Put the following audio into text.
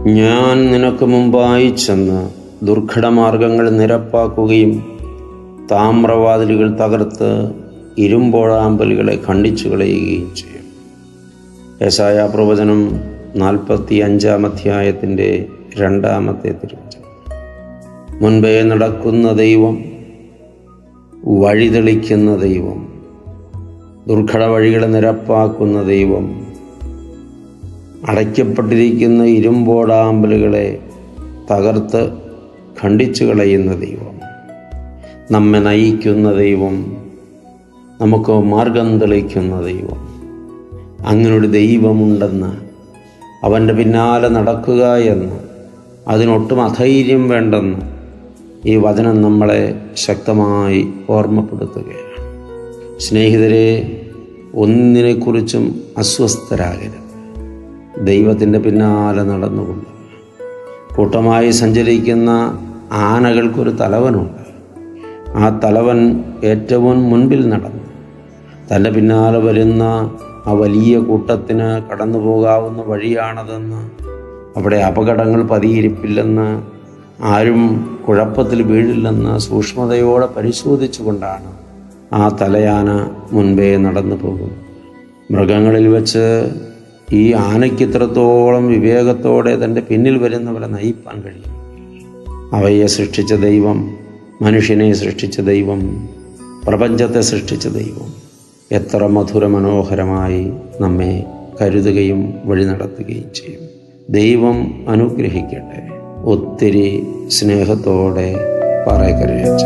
ഞാൻ നിനക്ക് മുമ്പായി ചെന്ന് ദുർഘടമാർഗങ്ങൾ നിരപ്പാക്കുകയും താമ്രവാതിലുകൾ തകർത്ത് ഇരുമ്പോഴാമ്പലുകളെ ഖണ്ഡിച്ചു കളയുകയും ചെയ്യും. യെശയ്യാ പ്രവചനം 45-ാം അധ്യായത്തിൻ്റെ 2-ാമത്തെ തിരുവചനം. മുൻപേ നടക്കുന്ന ദൈവം, വഴിതെളിക്കുന്ന ദൈവം, ദുർഘട വഴികളെ നിരപ്പാക്കുന്ന ദൈവം, അടയ്ക്കപ്പെട്ടിരിക്കുന്ന ഇരുമ്പോടാമ്പലുകളെ തകർത്ത് ഖണ്ഡിച്ചു കളയുന്ന ദൈവം, നമ്മെ നയിക്കുന്ന ദൈവം, നമുക്ക് മാർഗം തെളിക്കുന്ന ദൈവം. അങ്ങനൊരു ദൈവമുണ്ടെന്ന്, അവൻ്റെ പിന്നാലെ നടക്കുക എന്ന്, അതിനൊട്ടും അധൈര്യം വേണ്ടെന്ന് ഈ വചനം നമ്മളെ ശക്തമായി ഓർമ്മപ്പെടുത്തുകയാണ്. സ്നേഹിതരെ, ഒന്നിനെക്കുറിച്ചും അസ്വസ്ഥരാകരുത്. ദൈവത്തിൻ്റെ പിന്നാലെ നടന്നുകൊണ്ട് കൂട്ടമായി സഞ്ചരിക്കുന്ന ആനകൾക്കൊരു തലവനുണ്ട്. ആ തലവൻ ഏറ്റവും മുൻപിൽ നടന്നു തൻ്റെ പിന്നാലെ വരുന്ന ആ വലിയ കൂട്ടത്തിന് കടന്നു പോകാവുന്ന വഴിയാണതെന്ന്, അവിടെ അപകടങ്ങൾ പതിയിരിപ്പില്ലെന്ന്, ആരും കുഴപ്പത്തിൽ വീഴില്ലെന്ന് സൂക്ഷ്മതയോടെ പരിശോധിച്ചു കൊണ്ടാണ് ആ തലയാന മുൻപേ നടന്നു പോകുന്നത്. മൃഗങ്ങളിൽ വെച്ച് ഈ ആനയ്ക്ക് ഇത്രത്തോളം വിവേകത്തോടെ തൻ്റെ പിന്നിൽ വരുന്നവരെ നയിപ്പാൻ കഴിയും. അവയെ സൃഷ്ടിച്ച ദൈവം, മനുഷ്യനെ സൃഷ്ടിച്ച ദൈവം, പ്രപഞ്ചത്തെ സൃഷ്ടിച്ച ദൈവം എത്ര മധുര മനോഹരമായി നമ്മെ കരുതുകയും വഴി നടത്തുകയും ചെയ്യും. ദൈവം അനുഗ്രഹിക്കട്ടെ. ഒത്തിരി സ്നേഹത്തോടെ പറയക്കരയച്ച.